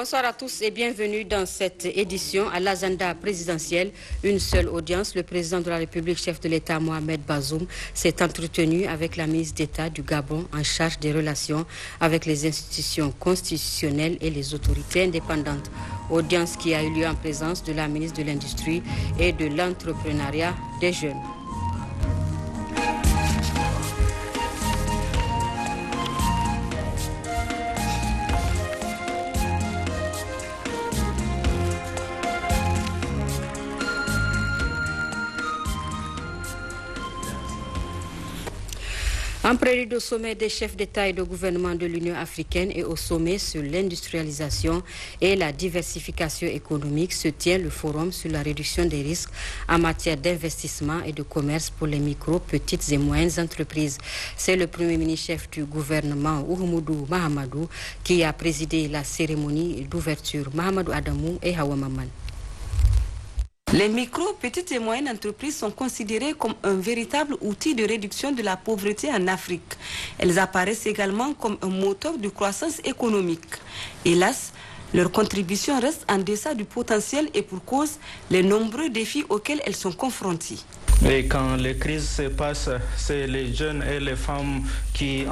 Bonsoir à tous et bienvenue dans cette édition à l'agenda présidentiel. Une seule audience, le président de la République, chef de l'État Mohamed Bazoum, s'est entretenu avec la ministre d'État du Gabon en charge des relations avec les institutions constitutionnelles et les autorités indépendantes. Audience qui a eu lieu en présence de la ministre de l'Industrie et de l'Entrepreneuriat des Jeunes. En prélude au sommet des chefs d'État et de gouvernement de l'Union africaine et au sommet sur l'industrialisation et la diversification économique se tient le forum sur la réduction des risques en matière d'investissement et de commerce pour les micro, petites et moyennes entreprises. C'est le premier ministre-chef du gouvernement, Oumoudou Mahamadou, qui a présidé la cérémonie d'ouverture. Mahamadou Adamou et Hawa Maman. Les micro, petites et moyennes entreprises sont considérées comme un véritable outil de réduction de la pauvreté en Afrique. Elles apparaissent également comme un moteur de croissance économique. Hélas, leur contribution reste en deçà du potentiel et pour cause les nombreux défis auxquels elles sont confrontées. Et quand les crises se passent, c'est les jeunes et les femmes qui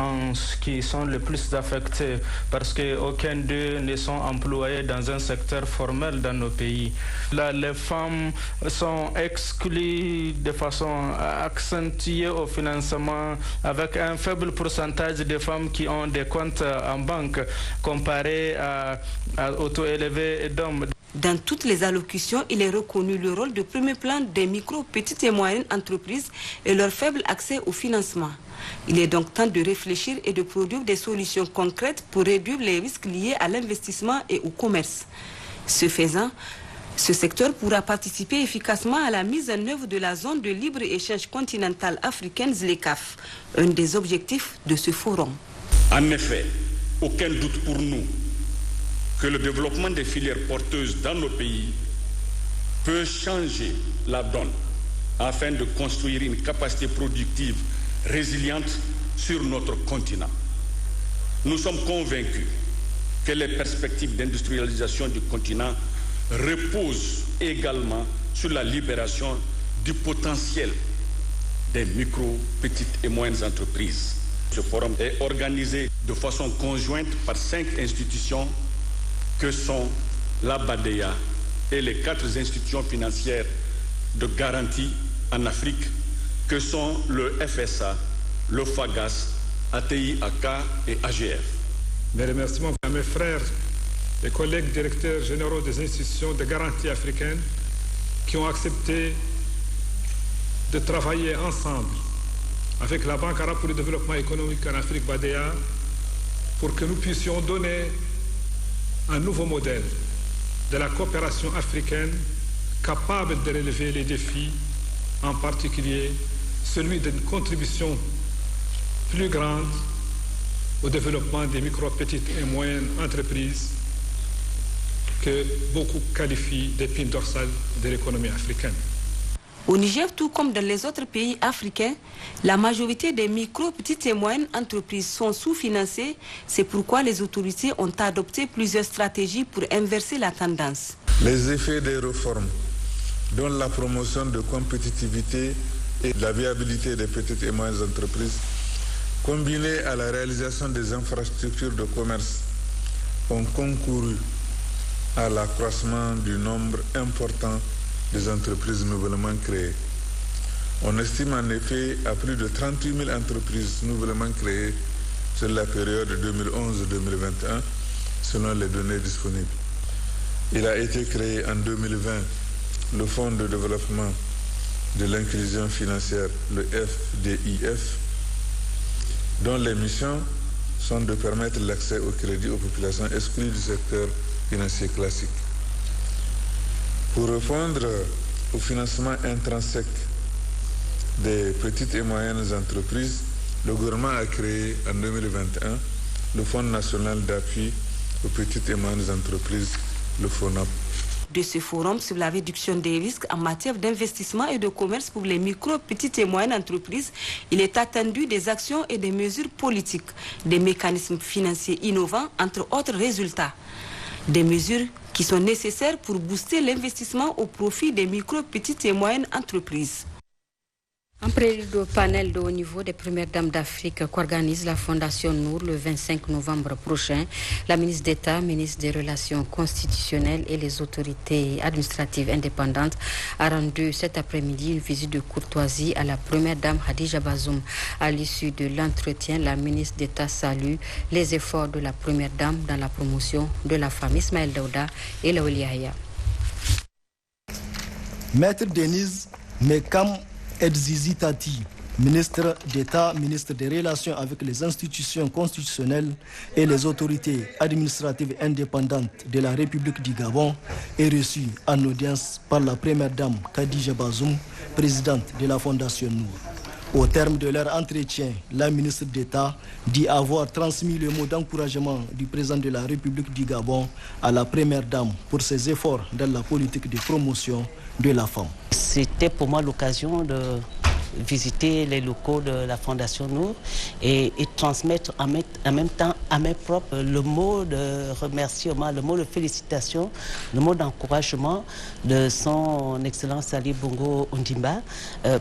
sont le plus affectés parce qu'aucun d'eux ne sont employés dans un secteur formel dans nos pays. Là, les femmes sont exclues de façon accentuée au financement avec un faible pourcentage de femmes qui ont des comptes en banque comparé au taux élevé d'hommes. Dans toutes les allocutions, il est reconnu le rôle de premier plan des micro, petites et moyennes entreprises et leur faible accès au financement. Il est donc temps de réfléchir et de produire des solutions concrètes pour réduire les risques liés à l'investissement et au commerce. Ce faisant, ce secteur pourra participer efficacement à la mise en œuvre de la zone de libre-échange continentale africaine ZLECAf, un des objectifs de ce forum. En effet, aucun doute pour nous que le développement des filières porteuses dans nos pays peut changer la donne afin de construire une capacité productive résiliente sur notre continent. Nous sommes convaincus que les perspectives d'industrialisation du continent reposent également sur la libération du potentiel des micro, petites et moyennes entreprises. Ce forum est organisé de façon conjointe par 5 institutions que sont la BADEA et les 4 institutions financières de garantie en Afrique, que sont le FSA, le FAGAS, ATI-AK et AGF. Mes remerciements à mes frères et collègues directeurs généraux des institutions de garantie africaines qui ont accepté de travailler ensemble avec la Banque arabe pour le développement économique en Afrique, BADEA, pour que nous puissions donner un nouveau modèle de la coopération africaine capable de relever les défis, en particulier celui d'une contribution plus grande au développement des micro, petites et moyennes entreprises que beaucoup qualifient d'épine dorsale de l'économie africaine. Au Niger, tout comme dans les autres pays africains, la majorité des micro, petites et moyennes entreprises sont sous-financées. C'est pourquoi les autorités ont adopté plusieurs stratégies pour inverser la tendance. Les effets des réformes, dont la promotion de compétitivité et la viabilité des petites et moyennes entreprises, combinés à la réalisation des infrastructures de commerce, ont concouru à l'accroissement du nombre important des entreprises nouvellement créées. On estime en effet à plus de 38 000 entreprises nouvellement créées sur la période 2011-2021, selon les données disponibles. Il a été créé en 2020 le Fonds de développement de l'inclusion financière, le FDIF, dont les missions sont de permettre l'accès au crédit aux populations exclues du secteur financier classique. Pour répondre au financement intrinsèque des petites et moyennes entreprises, le gouvernement a créé en 2021 le Fonds national d'appui aux petites et moyennes entreprises, le FONAP. De ce forum sur la réduction des risques en matière d'investissement et de commerce pour les micro, petites et moyennes entreprises, il est attendu des actions et des mesures politiques, des mécanismes financiers innovants, entre autres résultats. Des mesures qui sont nécessaires pour booster l'investissement au profit des micro, petites et moyennes entreprises. En prélude au panel de haut niveau des premières dames d'Afrique qu'organise la Fondation Nour le 25 novembre prochain, la ministre d'État, ministre des Relations constitutionnelles et les autorités administratives indépendantes a rendu cet après-midi une visite de courtoisie à la première dame Hadija Bazoum. À l'issue de l'entretien, la ministre d'État salue les efforts de la première dame dans la promotion de la femme. Ismaël Daouda et Laouli Aya. Maître Denise Mekam Edzizi Tati, ministre d'État, ministre des Relations avec les institutions constitutionnelles et les autorités administratives indépendantes de la République du Gabon, est reçue en audience par la première dame Hadija Bazoum, présidente de la Fondation Nour. Au terme de leur entretien, la ministre d'État dit avoir transmis le mot d'encouragement du président de la République du Gabon à la première dame pour ses efforts dans la politique de promotion de la femme. C'était pour moi l'occasion de visiter les locaux de la Fondation Nour et transmettre en même temps à mes propres le mot de remerciement, le mot de félicitation, le mot d'encouragement de son Excellence Ali Bongo Ondimba,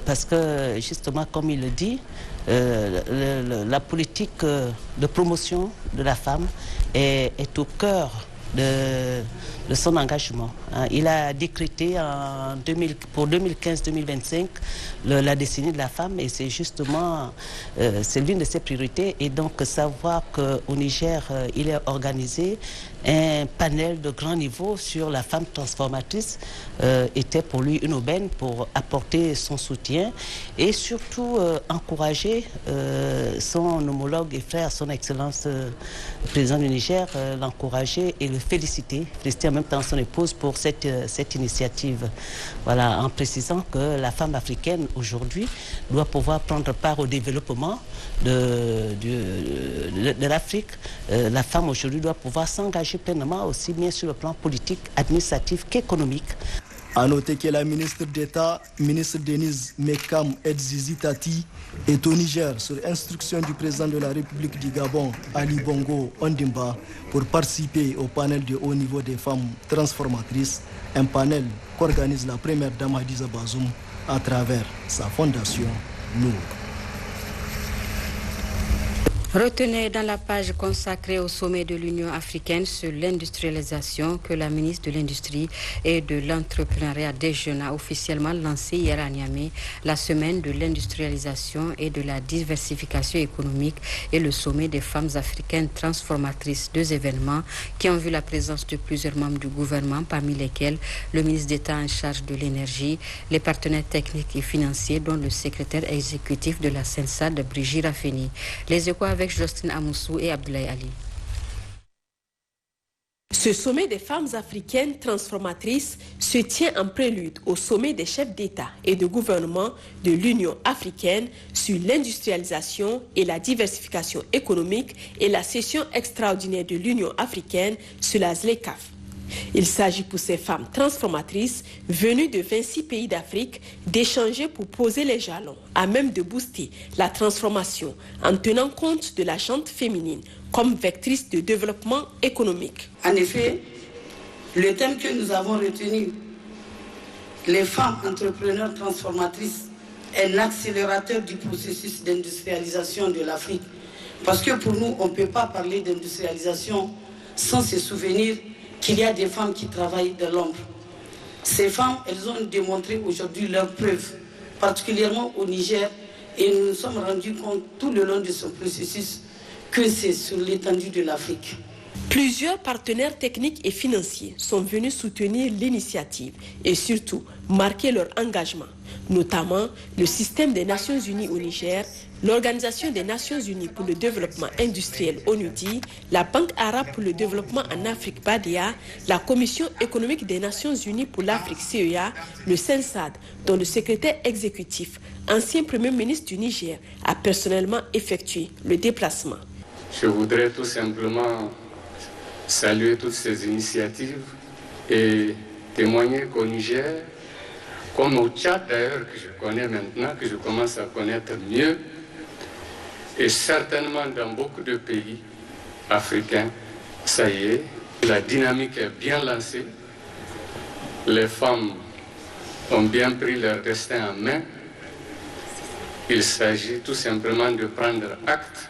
parce que justement, comme il le dit, la politique de promotion de la femme est au cœur de son engagement. Il a décrété pour 2015-2025 la décennie de la femme et c'est justement c'est l'une de ses priorités. Et donc savoir qu'au Niger, il est organisé un panel de grand niveau sur la femme transformatrice était pour lui une aubaine pour apporter son soutien et surtout encourager son homologue et frère, son Excellence le président du Niger, l'encourager et le féliciter en même temps son épouse pour cette initiative. Voilà, en précisant que la femme africaine aujourd'hui doit pouvoir prendre part au développement de l'Afrique. La femme aujourd'hui doit pouvoir s'engager pleinement aussi bien sur le plan politique, administratif qu'économique. A noter que la ministre d'État, ministre Denise Mekam Edzizi Tati, est au Niger sur instruction du président de la République du Gabon, Ali Bongo Ondimba, pour participer au panel de haut niveau des femmes transformatrices, un panel qu'organise la première dame Hadija Bazoum à travers sa fondation Nour. Retenez dans la page consacrée au sommet de l'Union africaine sur l'industrialisation que la ministre de l'Industrie et de l'Entrepreneuriat des Jeunes a officiellement lancé hier à Niamey la semaine de l'industrialisation et de la diversification économique et le sommet des femmes africaines transformatrices. Deux événements qui ont vu la présence de plusieurs membres du gouvernement, parmi lesquels le ministre d'État en charge de l'énergie, les partenaires techniques et financiers, dont le secrétaire exécutif de la SENSAD, Brigitte Raffeni. Les Échos avec Justine Amoussou et Abdoulaye Ali. Ce sommet des femmes africaines transformatrices se tient en prélude au sommet des chefs d'État et de gouvernement de l'Union africaine sur l'industrialisation et la diversification économique et la session extraordinaire de l'Union africaine sur la ZLECAf. Il s'agit pour ces femmes transformatrices venues de 26 pays d'Afrique d'échanger pour poser les jalons à même de booster la transformation en tenant compte de la gente féminine comme vectrice de développement économique. En effet, le thème que nous avons retenu, les femmes entrepreneurs transformatrices, est l'accélérateur du processus d'industrialisation de l'Afrique. Parce que pour nous, on ne peut pas parler d'industrialisation sans se souvenir qu'il y a des femmes qui travaillent de l'ombre. Ces femmes, elles ont démontré aujourd'hui leurs preuves, particulièrement au Niger, et nous nous sommes rendus compte tout le long de ce processus que c'est sur l'étendue de l'Afrique. Plusieurs partenaires techniques et financiers sont venus soutenir l'initiative et surtout marquer leur engagement, notamment le système des Nations Unies au Niger, l'Organisation des Nations Unies pour le développement industriel ONUDI, la Banque arabe pour le développement en Afrique BADEA, la Commission économique des Nations Unies pour l'Afrique CEA, le SENSAD, dont le secrétaire exécutif, ancien Premier ministre du Niger, a personnellement effectué le déplacement. Je voudrais tout simplement saluer toutes ces initiatives et témoigner qu'au Niger, comme au Tchad d'ailleurs, que je connais maintenant, que je commence à connaître mieux, et certainement dans beaucoup de pays africains, ça y est, La dynamique est bien lancée. Les femmes ont bien pris leur destin en main. Il s'agit tout simplement de prendre acte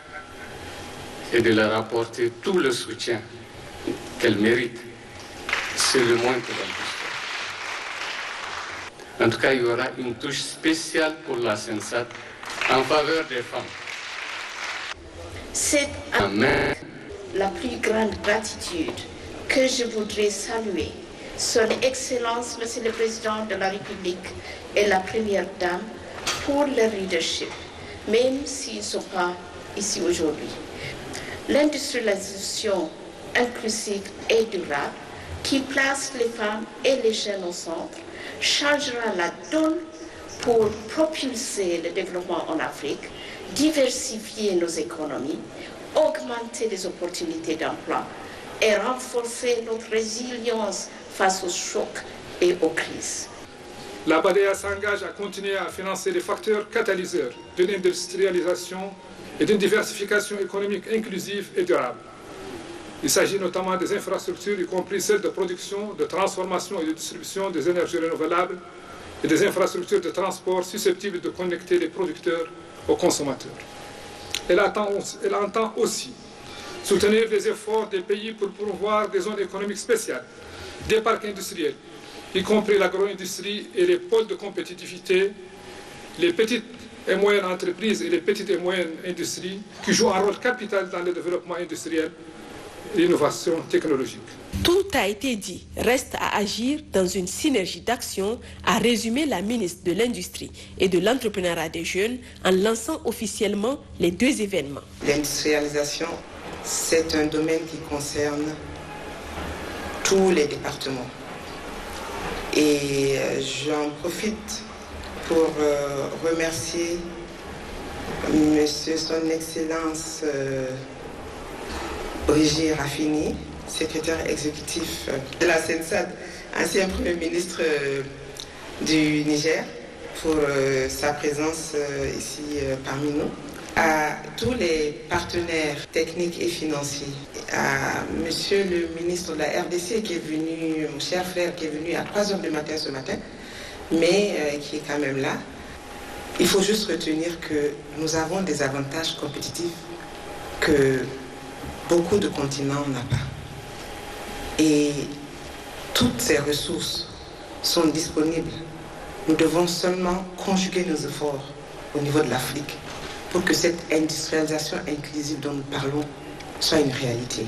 et de leur apporter tout le soutien qu'elles méritent. C'est le moins que l'on puisse faire. En tout cas, il y aura une touche spéciale pour la Sensat en faveur des femmes. C'est la plus grande gratitude que je voudrais saluer Son Excellence, Monsieur le Président de la République et la Première Dame pour leur leadership, même s'ils ne sont pas ici aujourd'hui. L'industrialisation inclusive et durable qui place les femmes et les jeunes au centre changera la donne pour propulser le développement en Afrique, diversifier nos économies, augmenter les opportunités d'emploi et renforcer notre résilience face aux chocs et aux crises. La BADEA s'engage à continuer à financer les facteurs catalyseurs d'une industrialisation et d'une diversification économique inclusive et durable. Il s'agit notamment des infrastructures, y compris celles de production, de transformation et de distribution des énergies renouvelables et des infrastructures de transport susceptibles de connecter les producteurs aux consommateurs. Elle entend aussi soutenir les efforts des pays pour promouvoir des zones économiques spéciales, des parcs industriels, y compris l'agro-industrie et les pôles de compétitivité, les petites et moyennes entreprises et les petites et moyennes industries qui jouent un rôle capital dans le développement industriel et l'innovation technologique. Tout a été dit. Reste à agir dans une synergie d'action, a résumé la ministre de l'Industrie et de l'Entrepreneuriat des Jeunes en lançant officiellement les deux événements. L'industrialisation, c'est un domaine qui concerne tous les départements. Et j'en profite pour remercier Monsieur Son Excellence Brigitte Raffini, secrétaire exécutif de la Sensat, ancien Premier ministre du Niger, pour sa présence ici parmi nous. À tous les partenaires techniques et financiers, à Monsieur le ministre de la RDC qui est venu, mon cher frère qui est venu à 3h du matin ce matin, mais qui est quand même là. Il faut juste retenir que nous avons des avantages compétitifs que beaucoup de continents n'ont pas. Et toutes ces ressources sont disponibles. Nous devons seulement conjuguer nos efforts au niveau de l'Afrique pour que cette industrialisation inclusive dont nous parlons soit une réalité.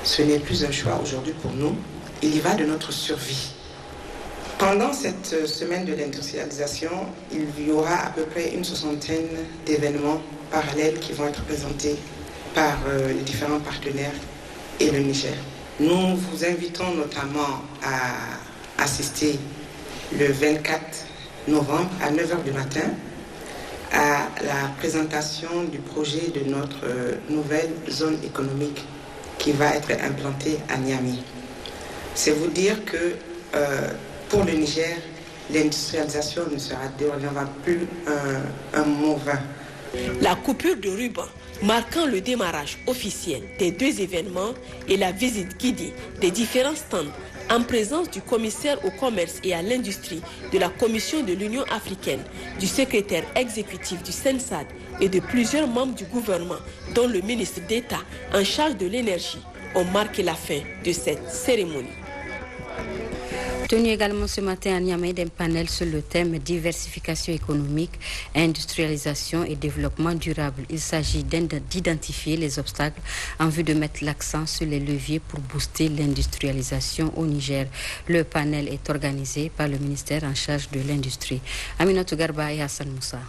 Ce n'est plus un choix aujourd'hui pour nous, il y va de notre survie. Pendant cette semaine de l'industrialisation, il y aura à peu près une 60aine d'événements parallèles qui vont être présentés par les différents partenaires et le Niger. Nous vous invitons notamment à assister le 24 novembre à 9h du matin à la présentation du projet de notre nouvelle zone économique qui va être implantée à Niamey. C'est vous dire que pour le Niger, l'industrialisation ne sera dorénavant plus un mot vain. La coupure de ruban marquant le démarrage officiel des deux événements et la visite guidée des différents stands en présence du commissaire au commerce et à l'industrie de la Commission de l'Union africaine, du secrétaire exécutif du Sensat et de plusieurs membres du gouvernement, dont le ministre d'État en charge de l'énergie, ont marqué la fin de cette cérémonie. Tenu également ce matin à Niamey d'un panel sur le thème diversification économique, industrialisation et développement durable. Il s'agit d'identifier les obstacles en vue de mettre l'accent sur les leviers pour booster l'industrialisation au Niger. Le panel est organisé par le ministère en charge de l'industrie. Aminatou Garba et Hassan Moussa.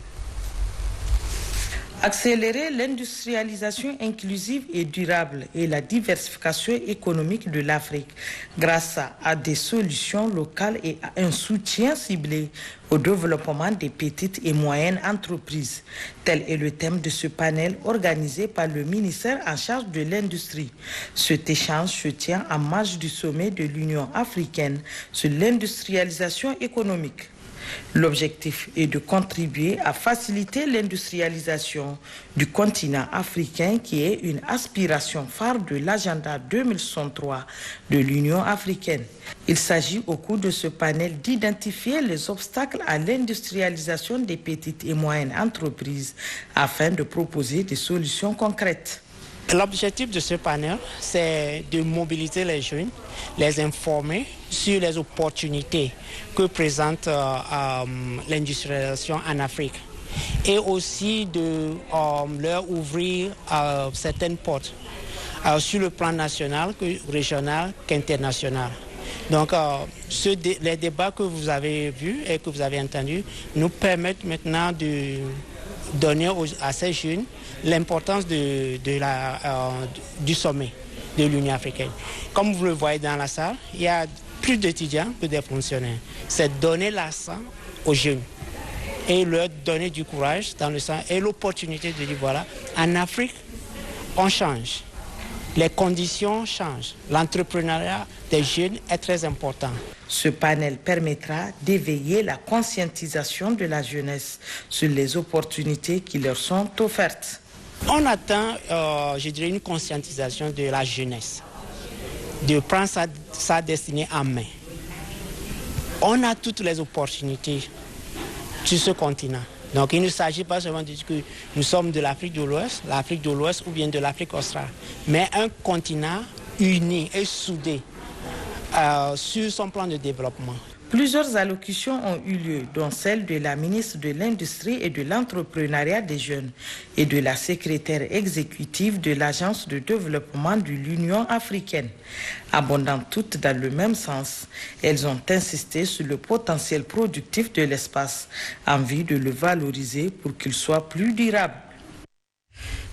Accélérer l'industrialisation inclusive et durable et la diversification économique de l'Afrique grâce à des solutions locales et à un soutien ciblé au développement des petites et moyennes entreprises. Tel est le thème de ce panel organisé par le ministère en charge de l'industrie. Cet échange se tient en marge du sommet de l'Union africaine sur l'industrialisation économique. L'objectif est de contribuer à faciliter l'industrialisation du continent africain qui est une aspiration phare de l'agenda 2063 de l'Union africaine. Il s'agit au cours de ce panel d'identifier les obstacles à l'industrialisation des petites et moyennes entreprises afin de proposer des solutions concrètes. L'objectif de ce panel, c'est de mobiliser les jeunes, les informer sur les opportunités que présente l'industrialisation en Afrique et aussi de leur ouvrir certaines portes sur le plan national, régional qu'international. Donc, les débats que vous avez vus et que vous avez entendus nous permettent maintenant de donner à ces jeunes l'importance du sommet de l'Union africaine. Comme vous le voyez dans la salle, il y a plus d'étudiants que des fonctionnaires. C'est donner l'accent aux jeunes et leur donner du courage dans le sens et l'opportunité de dire voilà, en Afrique, on change. Les conditions changent. L'entrepreneuriat des jeunes est très important. Ce panel permettra d'éveiller la conscientisation de la jeunesse sur les opportunités qui leur sont offertes. On attend, je dirais, une conscientisation de la jeunesse, de prendre sa destinée en main. On a toutes les opportunités sur ce continent. Donc il ne s'agit pas seulement de dire que nous sommes de l'Afrique de l'Ouest ou bien de l'Afrique australe, mais un continent uni et soudé sur son plan de développement. Plusieurs allocutions ont eu lieu, dont celle de la ministre de l'Industrie et de l'Entrepreneuriat des Jeunes et de la secrétaire exécutive de l'Agence de développement de l'Union africaine. Abondant toutes dans le même sens, elles ont insisté sur le potentiel productif de l'espace, en vue de le valoriser pour qu'il soit plus durable.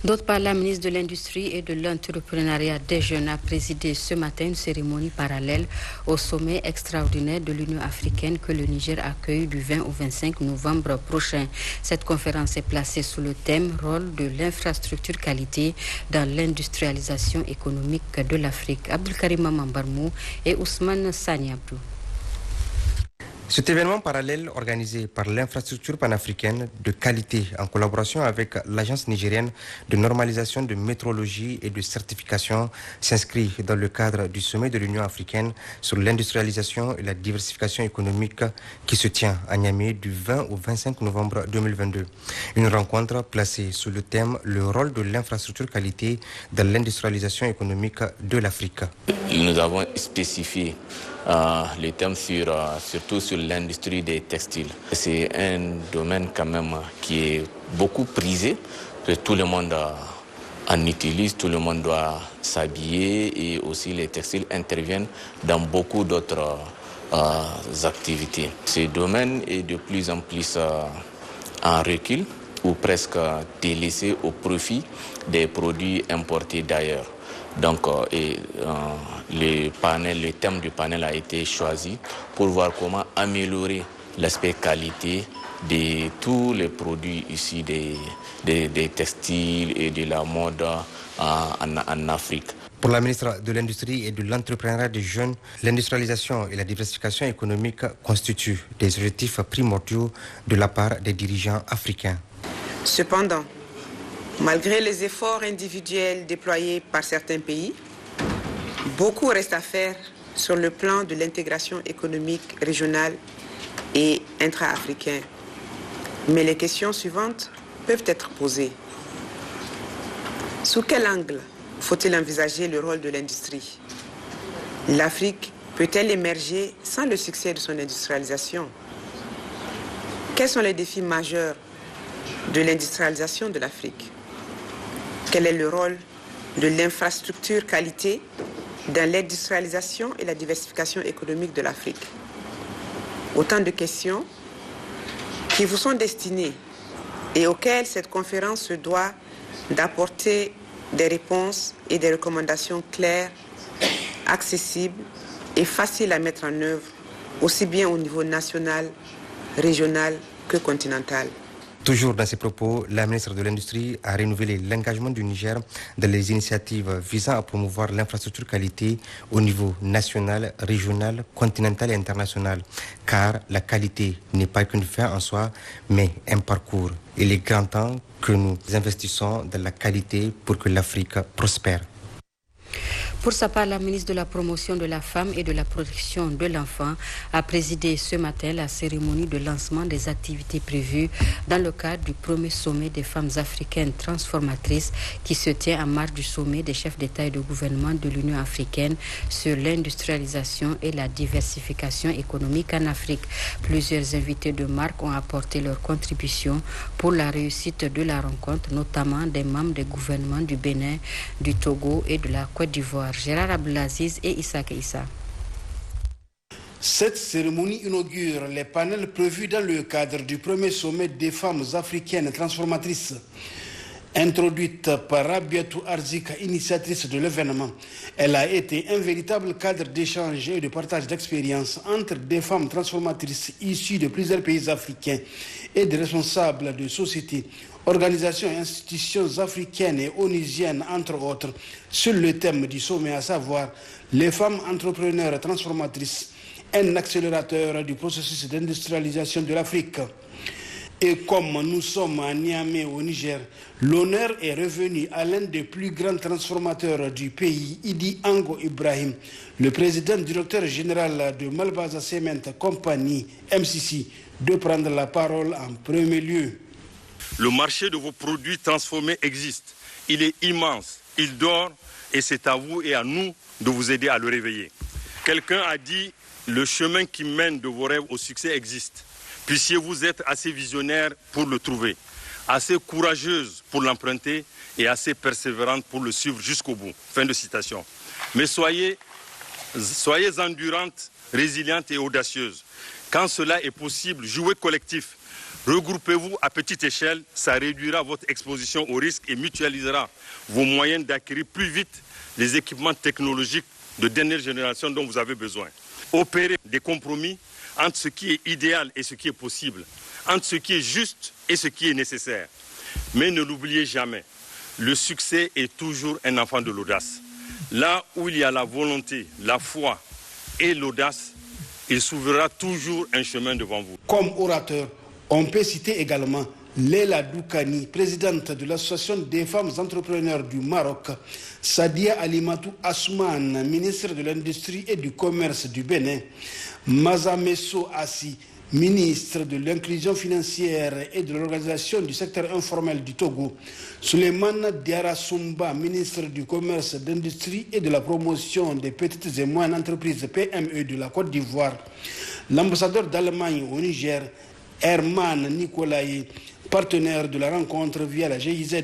D'autre part, la ministre de l'Industrie et de l'Entrepreneuriat des Jeunes a présidé ce matin une cérémonie parallèle au sommet extraordinaire de l'Union africaine que le Niger accueille du 20 au 25 novembre prochain. Cette conférence est placée sous le thème « Rôle de l'infrastructure qualité dans l'industrialisation économique de l'Afrique ». Abdelkarim Mambarmou et Ousmane Sani Abdou. Cet événement parallèle organisé par l'infrastructure panafricaine de qualité en collaboration avec l'Agence nigérienne de normalisation de métrologie et de certification s'inscrit dans le cadre du sommet de l'Union africaine sur l'industrialisation et la diversification économique qui se tient à Niamey du 20 au 25 novembre 2022. Une rencontre placée sous le thème « Le rôle de l'infrastructure qualité dans l'industrialisation économique de l'Afrique ». Nous avons spécifié les thèmes surtout sur l'industrie des textiles. C'est un domaine quand même qui est beaucoup prisé, que tout le monde en utilise, tout le monde doit s'habiller et aussi les textiles interviennent dans beaucoup d'autres activités. Ce domaine est de plus en plus en recul ou presque délaissé au profit des produits importés d'ailleurs. Donc, le thème du panel a été choisi pour voir comment améliorer l'aspect qualité de tous les produits ici des textiles et de la mode en Afrique. Pour la ministre de l'Industrie et de l'Entrepreneuriat des Jeunes, l'industrialisation et la diversification économique constituent des objectifs primordiaux de la part des dirigeants africains. Cependant, malgré les efforts individuels déployés par certains pays, beaucoup reste à faire sur le plan de l'intégration économique régionale et intra-africaine. Mais les questions suivantes peuvent être posées. Sous quel angle faut-il envisager le rôle de l'industrie? L'Afrique peut-elle émerger sans le succès de son industrialisation? Quels sont les défis majeurs de l'industrialisation de l'Afrique? Quel est le rôle de l'infrastructure qualité dans l'industrialisation et la diversification économique de l'Afrique? Autant de questions qui vous sont destinées et auxquelles cette conférence se doit d'apporter des réponses et des recommandations claires, accessibles et faciles à mettre en œuvre, aussi bien au niveau national, régional que continental. Toujours dans ses propos, la ministre de l'Industrie a renouvelé l'engagement du Niger dans les initiatives visant à promouvoir l'infrastructure qualité au niveau national, régional, continental et international. Car la qualité n'est pas qu'une fin en soi, mais un parcours. Il est grand temps que nous investissons dans la qualité pour que l'Afrique prospère. Pour sa part, la ministre de la Promotion de la Femme et de la Protection de l'Enfant a présidé ce matin la cérémonie de lancement des activités prévues dans le cadre du premier sommet des femmes africaines transformatrices qui se tient en marge du sommet des chefs d'État et de gouvernement de l'Union africaine sur l'industrialisation et la diversification économique en Afrique. Plusieurs invités de marque ont apporté leur contribution pour la réussite de la rencontre, notamment des membres des gouvernements du Bénin, du Togo et de la Côte d'Ivoire. Gérard Abdelaziz et Issa Keïssa. Cette cérémonie inaugure les panels prévus dans le cadre du premier sommet des femmes africaines transformatrices. Introduite par Rabiatou Arzika, initiatrice de l'événement, elle a été un véritable cadre d'échange et de partage d'expériences entre des femmes transformatrices issues de plusieurs pays africains et des responsables de sociétés, organisations et institutions africaines et onusiennes, entre autres, sur le thème du sommet, à savoir les femmes entrepreneurs transformatrices, un accélérateur du processus d'industrialisation de l'Afrique. Et comme nous sommes à Niamey au Niger, l'honneur est revenu à l'un des plus grands transformateurs du pays, Idi Ango Ibrahim, le président directeur général de Malbaza Cement Company, MCC, de prendre la parole en premier lieu. Le marché de vos produits transformés existe. Il est immense, il dort et c'est à vous et à nous de vous aider à le réveiller. Quelqu'un a dit, le chemin qui mène de vos rêves au succès existe. Puissiez-vous être assez visionnaire pour le trouver, assez courageuse pour l'emprunter et assez persévérante pour le suivre jusqu'au bout. Fin de citation. Mais soyez endurante, résiliente et audacieuse. Quand cela est possible, jouez collectif. Regroupez-vous à petite échelle, ça réduira votre exposition au risque et mutualisera vos moyens d'acquérir plus vite les équipements technologiques de dernière génération dont vous avez besoin. Opérez des compromis entre ce qui est idéal et ce qui est possible, entre ce qui est juste et ce qui est nécessaire. Mais ne l'oubliez jamais, le succès est toujours un enfant de l'audace. Là où il y a la volonté, la foi et l'audace, il s'ouvrira toujours un chemin devant vous. Comme orateur, on peut citer également Leila Doukani, présidente de l'Association des femmes entrepreneurs du Maroc, Sadia Alimatou Asman, ministre de l'Industrie et du Commerce du Bénin, Mazamesso Assi, ministre de l'Inclusion financière et de l'Organisation du secteur informel du Togo, Souleymane Diara Soumba, ministre du Commerce, d'Industrie et de la Promotion des petites et moyennes entreprises PME de la Côte d'Ivoire, l'ambassadeur d'Allemagne au Niger, Herman Nicolaï, partenaire de la rencontre via la GIZ.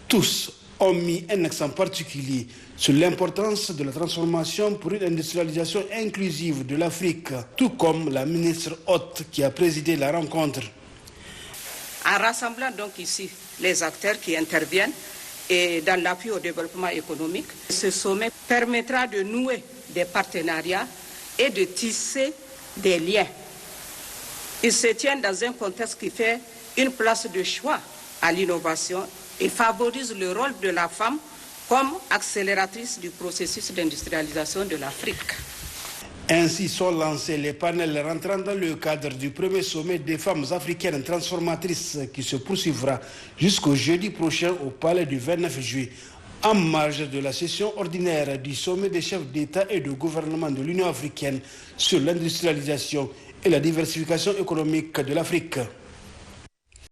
Tous ont mis un accent particulier sur l'importance de la transformation pour une industrialisation inclusive de l'Afrique, tout comme la ministre hôte qui a présidé la rencontre. En rassemblant donc ici les acteurs qui interviennent et dans l'appui au développement économique, ce sommet permettra de nouer des partenariats et de tisser des liens. Il se tient dans un contexte qui fait une place de choix à l'innovation et favorise le rôle de la femme comme accélératrice du processus d'industrialisation de l'Afrique. Ainsi sont lancés les panels rentrant dans le cadre du premier sommet des femmes africaines transformatrices qui se poursuivra jusqu'au jeudi prochain au palais du 29 juillet, en marge de la session ordinaire du sommet des chefs d'État et de gouvernement de l'Union africaine sur l'industrialisation et la diversification économique de l'Afrique.